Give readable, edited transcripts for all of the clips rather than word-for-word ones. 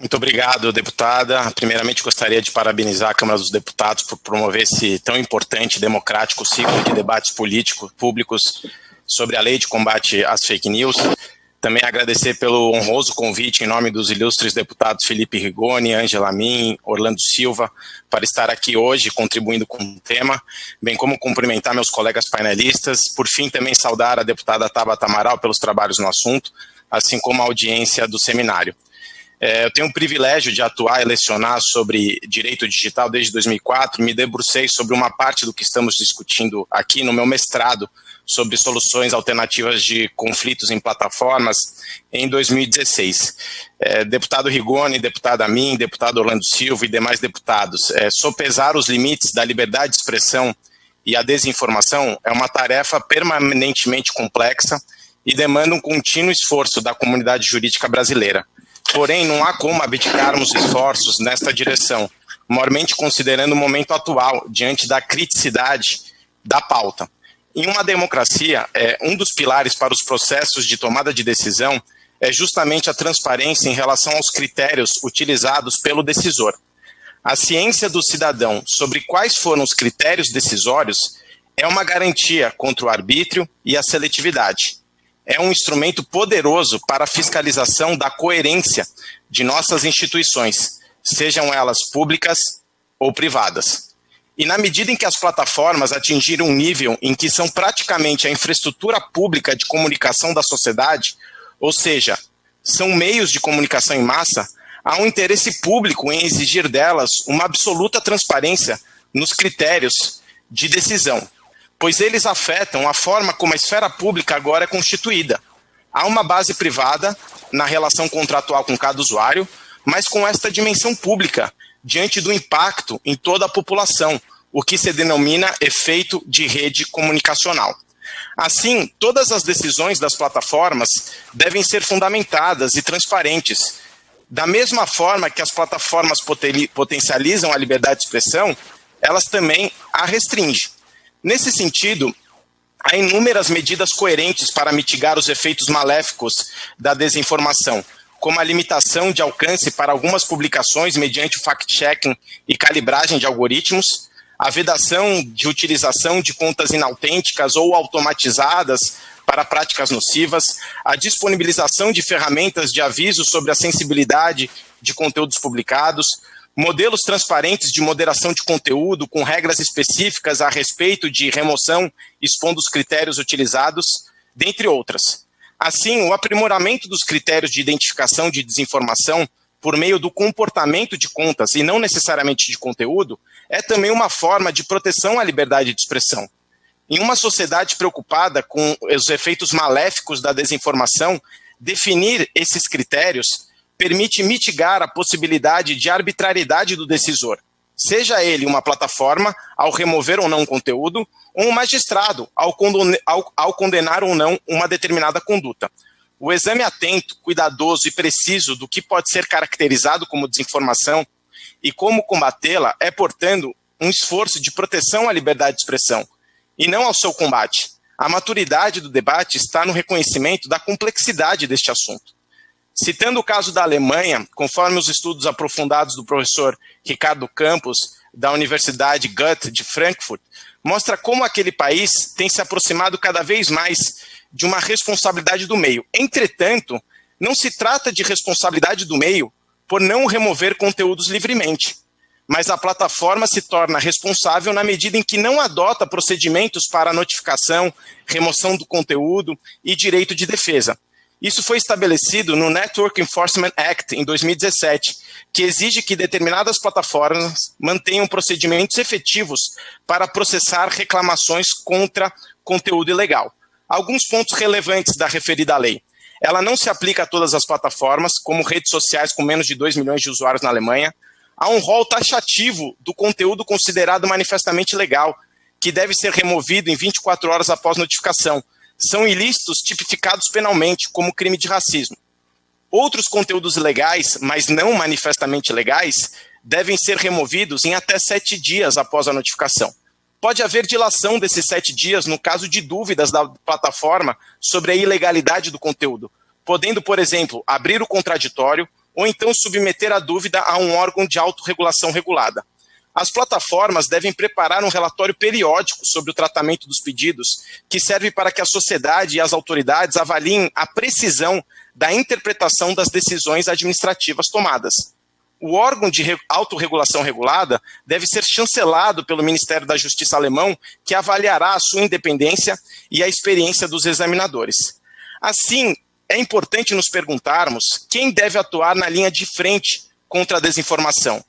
Muito obrigado, deputada. Primeiramente, gostaria de parabenizar a Câmara dos Deputados por promover esse tão importante e democrático ciclo de debates políticos públicos sobre a lei de combate às fake news. Também agradecer pelo honroso convite em nome dos ilustres deputados Felipe Rigoni, Ângela Min, Orlando Silva, para estar aqui hoje contribuindo com o tema, bem como cumprimentar meus colegas painelistas. Por fim, também saudar a deputada Tabata Amaral pelos trabalhos no assunto, assim como a audiência do seminário. Eu tenho o privilégio de atuar e lecionar sobre direito digital desde 2004, me debrucei sobre uma parte do que estamos discutindo aqui no meu mestrado, sobre soluções alternativas de conflitos em plataformas, em 2016. Deputado Rigoni, deputada Min, deputado Orlando Silva e demais deputados, sopesar os limites da liberdade de expressão e a desinformação é uma tarefa permanentemente complexa e demanda um contínuo esforço da comunidade jurídica brasileira. Porém, não há como abdicarmos esforços nesta direção, maiormente considerando o momento atual, diante da criticidade da pauta. Em uma democracia, um dos pilares para os processos de tomada de decisão é justamente a transparência em relação aos critérios utilizados pelo decisor. A ciência do cidadão sobre quais foram os critérios decisórios é uma garantia contra o arbítrio e a seletividade. É um instrumento poderoso para a fiscalização da coerência de nossas instituições, sejam elas públicas ou privadas. E na medida em que as plataformas atingiram um nível em que são praticamente a infraestrutura pública de comunicação da sociedade, ou seja, são meios de comunicação em massa, há um interesse público em exigir delas uma absoluta transparência nos critérios de decisão, pois eles afetam a forma como a esfera pública agora é constituída. Há uma base privada na relação contratual com cada usuário, mas com esta dimensão pública, diante do impacto em toda a população, o que se denomina efeito de rede comunicacional. Assim, todas as decisões das plataformas devem ser fundamentadas e transparentes. Da mesma forma que as plataformas potencializam a liberdade de expressão, elas também a restringem. Nesse sentido, há inúmeras medidas coerentes para mitigar os efeitos maléficos da desinformação, como a limitação de alcance para algumas publicações mediante fact-checking e calibragem de algoritmos, a vedação de utilização de contas inautênticas ou automatizadas para práticas nocivas, a disponibilização de ferramentas de aviso sobre a sensibilidade de conteúdos publicados, modelos transparentes de moderação de conteúdo com regras específicas a respeito de remoção, expondo os critérios utilizados, dentre outras. Assim, o aprimoramento dos critérios de identificação de desinformação por meio do comportamento de contas e não necessariamente de conteúdo é também uma forma de proteção à liberdade de expressão. Em uma sociedade preocupada com os efeitos maléficos da desinformação, definir esses critérios permite mitigar a possibilidade de arbitrariedade do decisor, seja ele uma plataforma ao remover ou não um conteúdo, ou um magistrado ao condenar ou não uma determinada conduta. O exame atento, cuidadoso e preciso do que pode ser caracterizado como desinformação e como combatê-la é, portanto, um esforço de proteção à liberdade de expressão, e não ao seu combate. A maturidade do debate está no reconhecimento da complexidade deste assunto. Citando o caso da Alemanha, conforme os estudos aprofundados do professor Ricardo Campos, da Universidade Goethe de Frankfurt, mostra como aquele país tem se aproximado cada vez mais de uma responsabilidade do meio. Entretanto, não se trata de responsabilidade do meio por não remover conteúdos livremente, mas a plataforma se torna responsável na medida em que não adota procedimentos para notificação, remoção do conteúdo e direito de defesa. Isso foi estabelecido no Network Enforcement Act, em 2017, que exige que determinadas plataformas mantenham procedimentos efetivos para processar reclamações contra conteúdo ilegal. Alguns pontos relevantes da referida lei. Ela não se aplica a todas as plataformas, como redes sociais com menos de 2 milhões de usuários na Alemanha. Há um rol taxativo do conteúdo considerado manifestamente ilegal, que deve ser removido em 24 horas após notificação. São ilícitos tipificados penalmente como crime de racismo. Outros conteúdos ilegais, mas não manifestamente legais, devem ser removidos em até 7 dias após a notificação. Pode haver dilação desses 7 dias no caso de dúvidas da plataforma sobre a ilegalidade do conteúdo, podendo, por exemplo, abrir o contraditório ou então submeter a dúvida a um órgão de autorregulação regulada. As plataformas devem preparar um relatório periódico sobre o tratamento dos pedidos, que serve para que a sociedade e as autoridades avaliem a precisão da interpretação das decisões administrativas tomadas. O órgão de autorregulação regulada deve ser chancelado pelo Ministério da Justiça alemão, que avaliará a sua independência e a experiência dos examinadores. Assim, é importante nos perguntarmos quem deve atuar na linha de frente contra a desinformação.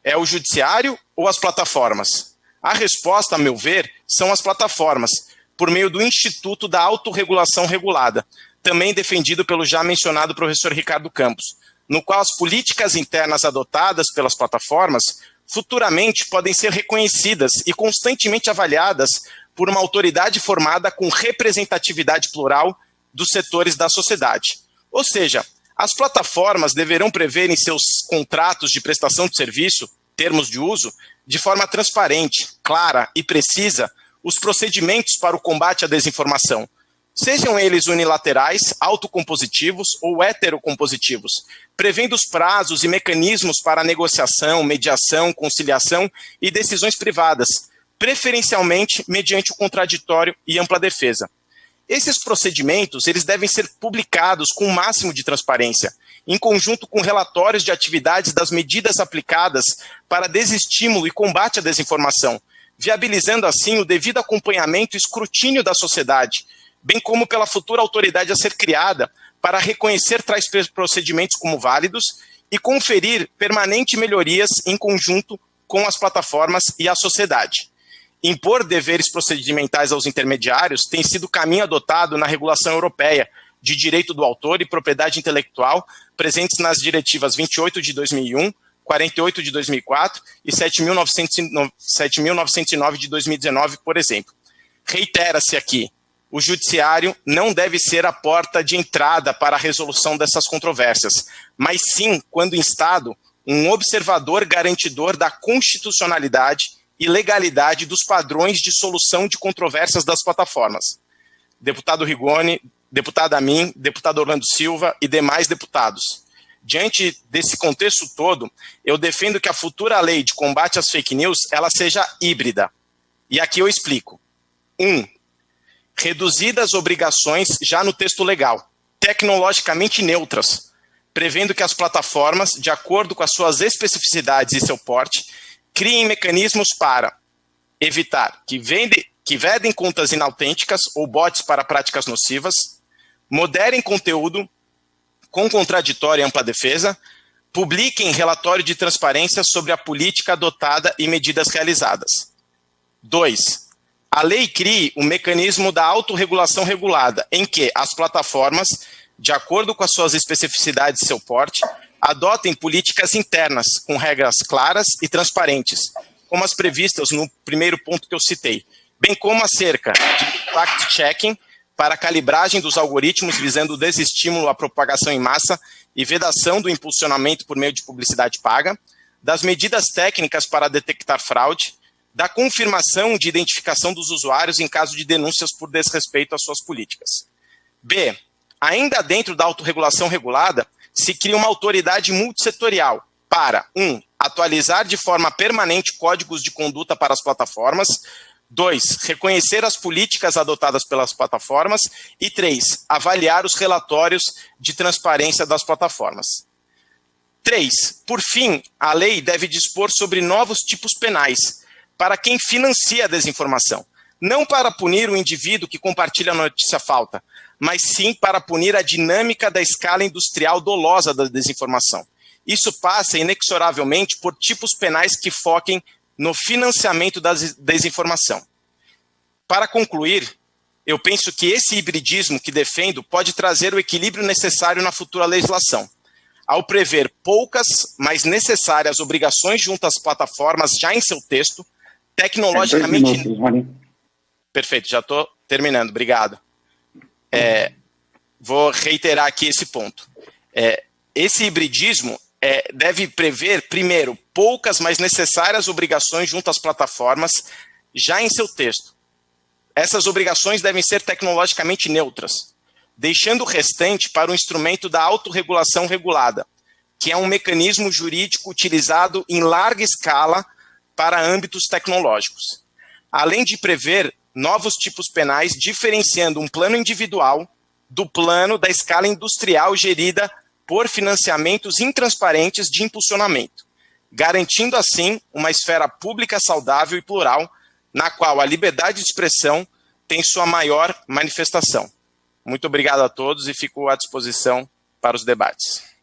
É o judiciário ou as plataformas? A resposta, a meu ver, são as plataformas, por meio do Instituto da Autorregulação Regulada, também defendido pelo já mencionado professor Ricardo Campos, no qual as políticas internas adotadas pelas plataformas futuramente podem ser reconhecidas e constantemente avaliadas por uma autoridade formada com representatividade plural dos setores da sociedade. Ou seja, as plataformas deverão prever em seus contratos de prestação de serviço, termos de uso, de forma transparente, clara e precisa, os procedimentos para o combate à desinformação, sejam eles unilaterais, autocompositivos ou heterocompositivos, prevendo os prazos e mecanismos para negociação, mediação, conciliação e decisões privadas, preferencialmente mediante o contraditório e ampla defesa. Esses procedimentos eles devem ser publicados com o máximo de transparência, em conjunto com relatórios de atividades das medidas aplicadas para desestímulo e combate à desinformação, viabilizando assim o devido acompanhamento e escrutínio da sociedade, bem como pela futura autoridade a ser criada para reconhecer tais procedimentos como válidos e conferir permanente melhorias em conjunto com as plataformas e a sociedade. Impor deveres procedimentais aos intermediários tem sido o caminho adotado na regulação europeia de direito do autor e propriedade intelectual, presentes nas diretivas 28 de 2001, 48 de 2004 e 7.909 de 2019, por exemplo. Reitera-se aqui, o judiciário não deve ser a porta de entrada para a resolução dessas controvérsias, mas sim, quando instado, um observador garantidor da constitucionalidade e legalidade dos padrões de solução de controvérsias das plataformas. Deputado Rigoni, deputada Amin, deputado Orlando Silva e demais deputados. Diante desse contexto todo, eu defendo que a futura lei de combate às fake news ela seja híbrida. E aqui eu explico. 1. Reduzidas obrigações já no texto legal, tecnologicamente neutras, prevendo que as plataformas, de acordo com as suas especificidades e seu porte, criem mecanismos para evitar que vedem contas inautênticas ou bots para práticas nocivas, moderem conteúdo com contraditório e ampla defesa, publiquem relatório de transparência sobre a política adotada e medidas realizadas. 2. A lei crie o mecanismo da autorregulação regulada, em que as plataformas, de acordo com as suas especificidades e seu porte, adotem políticas internas com regras claras e transparentes, como as previstas no primeiro ponto que eu citei, bem como acerca de fact-checking para a calibragem dos algoritmos visando o desestímulo à propagação em massa e vedação do impulsionamento por meio de publicidade paga, das medidas técnicas para detectar fraude, da confirmação de identificação dos usuários em caso de denúncias por desrespeito às suas políticas. B. Ainda dentro da autorregulação regulada, se cria uma autoridade multissetorial para 1. Atualizar de forma permanente códigos de conduta para as plataformas, 2. Reconhecer as políticas adotadas pelas plataformas e 3. Avaliar os relatórios de transparência das plataformas. 3. Por fim, a lei deve dispor sobre novos tipos penais para quem financia a desinformação, não para punir o indivíduo que compartilha a notícia falsa, mas sim para punir a dinâmica da escala industrial dolosa da desinformação. Isso passa inexoravelmente por tipos penais que foquem no financiamento da desinformação. Para concluir, eu penso que esse hibridismo que defendo pode trazer o equilíbrio necessário na futura legislação, ao prever poucas, mas necessárias obrigações junto às plataformas já em seu texto, tecnologicamente... Perfeito, já estou terminando, obrigado. Vou reiterar aqui esse ponto. Esse hibridismo deve prever, primeiro, poucas, mas necessárias obrigações junto às plataformas já em seu texto. Essas obrigações devem ser tecnologicamente neutras, deixando o restante para o instrumento da autorregulação regulada, que é um mecanismo jurídico utilizado em larga escala para âmbitos tecnológicos, além de prever novos tipos penais, diferenciando um plano individual do plano da escala industrial gerida por financiamentos intransparentes de impulsionamento, garantindo assim uma esfera pública saudável e plural, na qual a liberdade de expressão tem sua maior manifestação. Muito obrigado a todos e fico à disposição para os debates.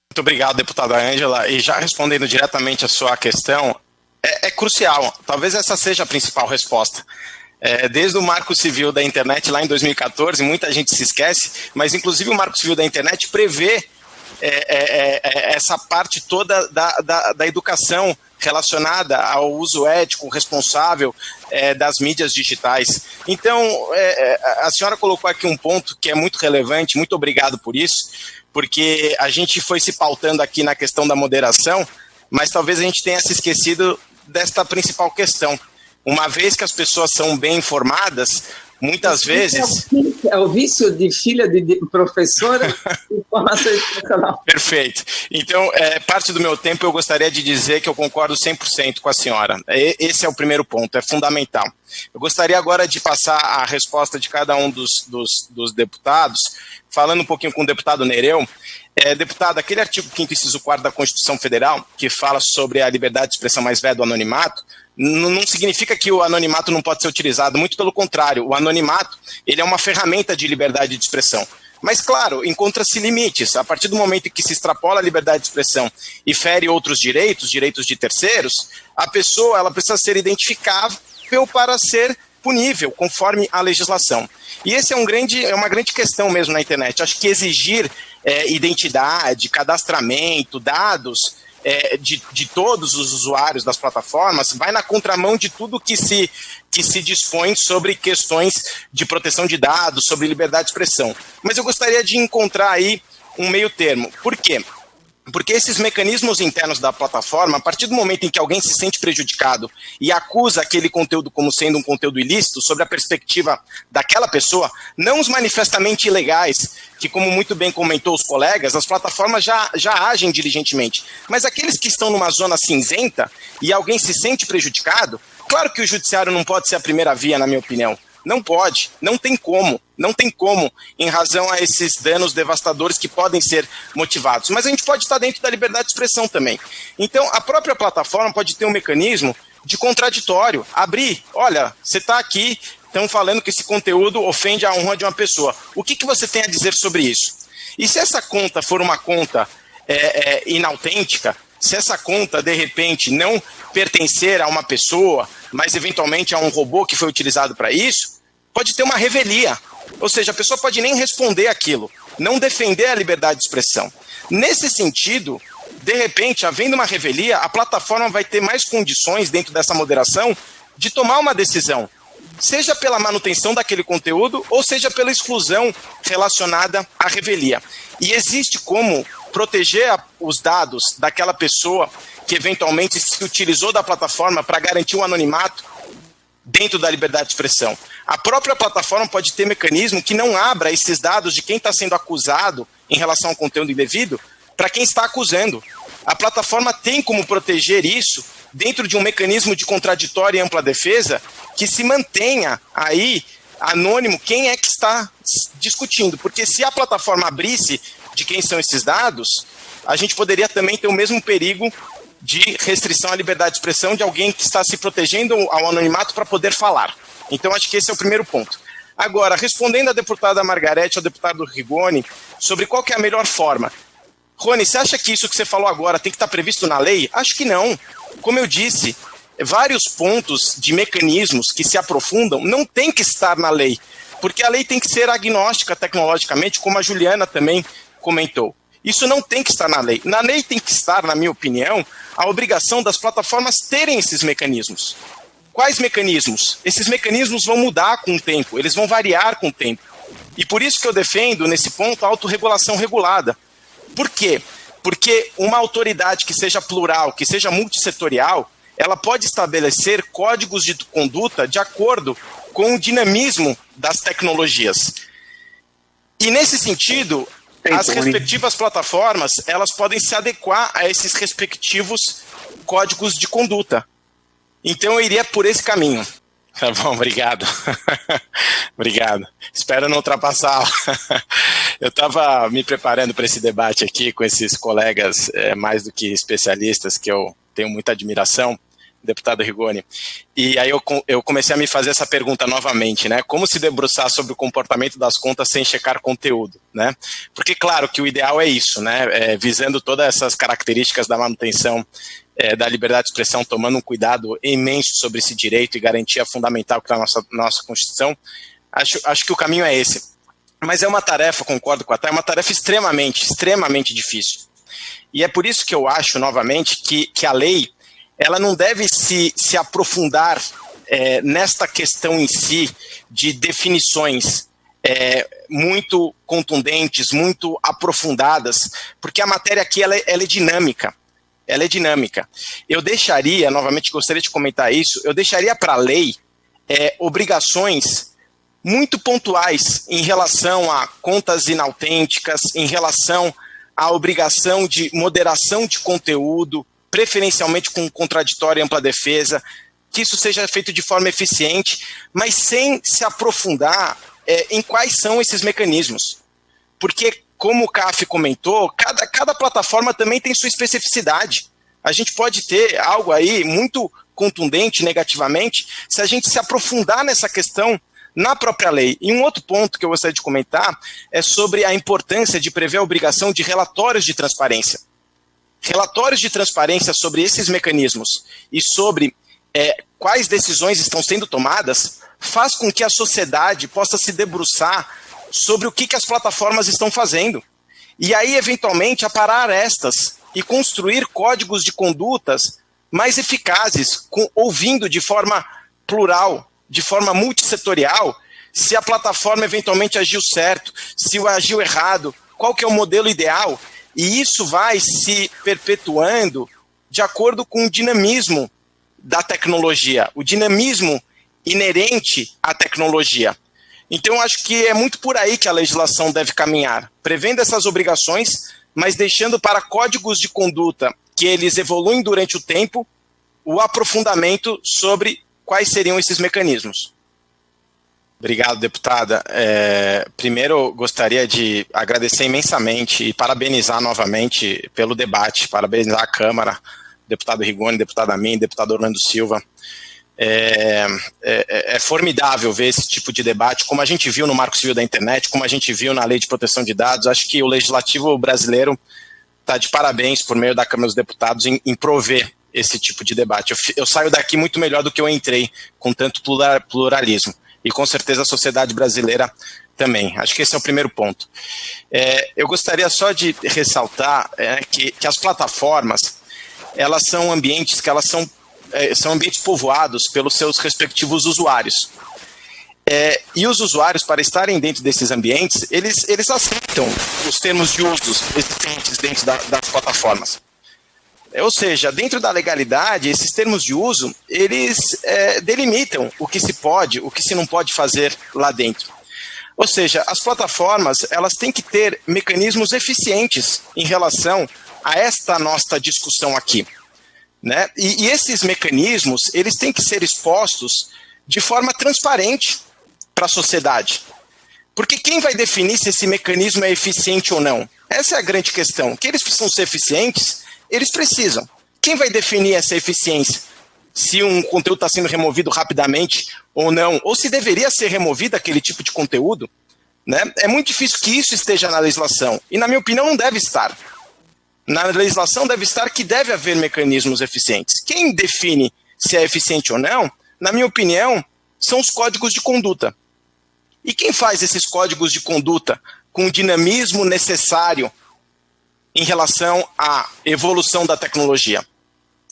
Muito obrigado, deputada Ângela. E já respondendo diretamente a sua questão, é crucial, talvez essa seja a principal resposta. Desde o Marco Civil da Internet, lá em 2014, muita gente se esquece, mas inclusive o Marco Civil da Internet prevê essa parte toda da educação relacionada ao uso ético, responsável das mídias digitais. Então, a senhora colocou aqui um ponto que é muito relevante, muito obrigado por isso, porque a gente foi se pautando aqui na questão da moderação, mas talvez a gente tenha se esquecido desta principal questão. Uma vez que as pessoas são bem informadas, muitas vezes... É o vício de filha de professora de formação educacional. Perfeito. Então, parte do meu tempo eu gostaria de dizer que eu concordo 100% com a senhora. Esse é o primeiro ponto, é fundamental. Eu gostaria agora de passar a resposta de cada um dos deputados, falando um pouquinho com o deputado Nereu. Deputado, aquele artigo 5º inciso 4º da Constituição Federal, que fala sobre a liberdade de expressão mais velha do anonimato, não significa que o anonimato não pode ser utilizado, muito pelo contrário, o anonimato ele é uma ferramenta de liberdade de expressão. Mas, claro, encontra-se limites. A partir do momento em que se extrapola a liberdade de expressão e fere outros direitos, direitos de terceiros, a pessoa ela precisa ser identificável para ser punível, conforme a legislação. E esse é uma grande questão mesmo na internet. Acho que exigir identidade, cadastramento, dados de todos os usuários das plataformas vai na contramão de tudo que se dispõe sobre questões de proteção de dados, sobre liberdade de expressão. Mas eu gostaria de encontrar aí um meio termo. Por quê? Porque esses mecanismos internos da plataforma, a partir do momento em que alguém se sente prejudicado e acusa aquele conteúdo como sendo um conteúdo ilícito, sobre a perspectiva daquela pessoa, não os manifestamente ilegais, que como muito bem comentou os colegas, as plataformas já agem diligentemente, mas aqueles que estão numa zona cinzenta e alguém se sente prejudicado, claro que o judiciário não pode ser a primeira via, na minha opinião. Não pode, não tem como, em razão a esses danos devastadores que podem ser motivados. Mas a gente pode estar dentro da liberdade de expressão também. Então, a própria plataforma pode ter um mecanismo de contraditório, abrir, olha, você está aqui, estão falando que esse conteúdo ofende a honra de uma pessoa. O que você tem a dizer sobre isso? E se essa conta for uma conta inautêntica, se essa conta, de repente, não pertencer a uma pessoa, mas eventualmente a um robô que foi utilizado para isso, pode ter uma revelia. Ou seja, a pessoa pode nem responder aquilo, não defender a liberdade de expressão. Nesse sentido, de repente, havendo uma revelia, a plataforma vai ter mais condições dentro dessa moderação de tomar uma decisão, seja pela manutenção daquele conteúdo ou seja pela exclusão relacionada à revelia. E existe como proteger os dados daquela pessoa que eventualmente se utilizou da plataforma para garantir um anonimato dentro da liberdade de expressão. A própria plataforma pode ter mecanismo que não abra esses dados de quem está sendo acusado em relação ao conteúdo indevido para quem está acusando. A plataforma tem como proteger isso dentro de um mecanismo de contraditória e ampla defesa que se mantenha aí anônimo quem é que está discutindo. Porque se a plataforma abrisse de quem são esses dados, a gente poderia também ter o mesmo perigo de restrição à liberdade de expressão de alguém que está se protegendo ao anonimato para poder falar. Então, acho que esse é o primeiro ponto. Agora, respondendo à deputada Margarete, ao deputado Rigoni, sobre qual que é a melhor forma. Rony, você acha que isso que você falou agora tem que estar previsto na lei? Acho que não. Como eu disse, vários pontos de mecanismos que se aprofundam não tem que estar na lei, porque a lei tem que ser agnóstica tecnologicamente, como a Juliana também comentou. Isso não tem que estar na lei. Na lei tem que estar, na minha opinião, a obrigação das plataformas terem esses mecanismos. Quais mecanismos? Esses mecanismos vão mudar com o tempo, eles vão variar com o tempo. E por isso que eu defendo, nesse ponto, a autorregulação regulada. Por quê? Porque uma autoridade que seja plural, que seja multissetorial, ela pode estabelecer códigos de conduta de acordo com o dinamismo das tecnologias. E nesse sentido, as respectivas plataformas, elas podem se adequar a esses respectivos códigos de conduta. Então eu iria por esse caminho. Tá bom, obrigado. Obrigado. Espero não ultrapassá-la. Eu estava me preparando para esse debate aqui com esses colegas mais do que especialistas, que eu tenho muita admiração, deputado Rigoni. E aí eu comecei a me fazer essa pergunta novamente, né? Como se debruçar sobre o comportamento das contas sem checar conteúdo, né? Porque, claro, que o ideal é isso, né? Visando todas essas características da manutenção da liberdade de expressão, tomando um cuidado imenso sobre esse direito e garantia fundamental que está na nossa Constituição, acho que o caminho é esse. Mas é uma tarefa, concordo com a Thay, é uma tarefa extremamente difícil. E é por isso que eu acho, novamente, que a lei ela não deve se aprofundar nesta questão em si de definições muito contundentes, muito aprofundadas, porque a matéria aqui ela é dinâmica. Ela é dinâmica. Eu deixaria, novamente gostaria de comentar isso, eu deixaria para a lei obrigações muito pontuais em relação a contas inautênticas, em relação à obrigação de moderação de conteúdo, preferencialmente com contraditório e ampla defesa, que isso seja feito de forma eficiente, mas sem se aprofundar em quais são esses mecanismos. Porque, como o CAF comentou, cada plataforma também tem sua especificidade. A gente pode ter algo aí muito contundente negativamente se a gente se aprofundar nessa questão na própria lei. E um outro ponto que eu gostaria de comentar é sobre a importância de prever a obrigação de relatórios de transparência. Relatórios de transparência sobre esses mecanismos e sobre quais decisões estão sendo tomadas faz com que a sociedade possa se debruçar sobre o que as plataformas estão fazendo. E aí, eventualmente, aparar estas e construir códigos de condutas mais eficazes, ouvindo de forma plural, de forma multissetorial, se a plataforma eventualmente agiu certo, se agiu errado, qual que é o modelo ideal. E isso vai se perpetuando de acordo com o dinamismo da tecnologia, o dinamismo inerente à tecnologia. Então, eu acho que é muito por aí que a legislação deve caminhar, prevendo essas obrigações, mas deixando para códigos de conduta que eles evoluem durante o tempo, o aprofundamento sobre quais seriam esses mecanismos. Obrigado, deputada. Primeiro, gostaria de agradecer imensamente e parabenizar novamente pelo debate, parabenizar a Câmara, deputado Rigoni, deputado Amin, deputado Orlando Silva. É formidável ver esse tipo de debate, como a gente viu no Marco Civil da Internet, como a gente viu na Lei de Proteção de Dados. Acho que o Legislativo brasileiro está de parabéns por meio da Câmara dos Deputados em prover esse tipo de debate. Eu saio daqui muito melhor do que eu entrei, com tanto pluralismo. E com certeza a sociedade brasileira também. Acho que esse é o primeiro ponto. Eu gostaria só de ressaltar que as plataformas, elas são ambientes que elas são ambientes povoados pelos seus respectivos usuários. E os usuários, para estarem dentro desses ambientes, eles aceitam os termos de uso existentes dentro das plataformas. Ou seja, dentro da legalidade, esses termos de uso, eles delimitam o que se pode, o que se não pode fazer lá dentro. Ou seja, as plataformas, elas têm que ter mecanismos eficientes em relação a esta nossa discussão aqui, né? E esses mecanismos, eles têm que ser expostos de forma transparente para a sociedade. Porque quem vai definir se esse mecanismo é eficiente ou não? Essa é a grande questão. Que eles precisam ser eficientes, eles precisam. Quem vai definir essa eficiência? Se um conteúdo está sendo removido rapidamente ou não, ou se deveria ser removido aquele tipo de conteúdo, né? É muito difícil que isso esteja na legislação. E, na minha opinião, não deve estar. Na legislação deve estar que deve haver mecanismos eficientes. Quem define se é eficiente ou não, na minha opinião, são os códigos de conduta. E quem faz esses códigos de conduta com o dinamismo necessário em relação à evolução da tecnologia?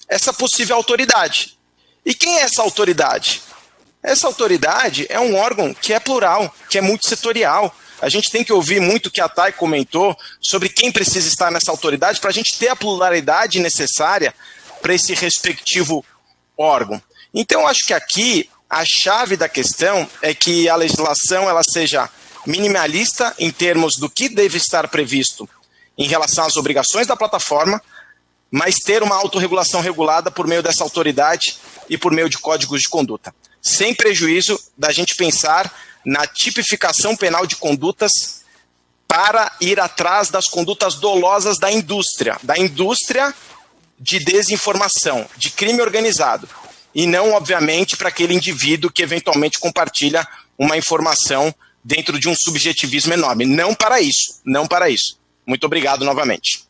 Essa possível autoridade. E quem é essa autoridade? Essa autoridade é um órgão que é plural, que é multissetorial. A gente tem que ouvir muito o que a Thay comentou sobre quem precisa estar nessa autoridade para a gente ter a pluralidade necessária para esse respectivo órgão. Então, acho que aqui a chave da questão é que a legislação ela seja minimalista em termos do que deve estar previsto em relação às obrigações da plataforma, mas ter uma autorregulação regulada por meio dessa autoridade e por meio de códigos de conduta, sem prejuízo da gente pensar na tipificação penal de condutas para ir atrás das condutas dolosas da indústria de desinformação, de crime organizado, e não, obviamente, para aquele indivíduo que eventualmente compartilha uma informação dentro de um subjetivismo enorme. Não para isso, não para isso. Muito obrigado novamente.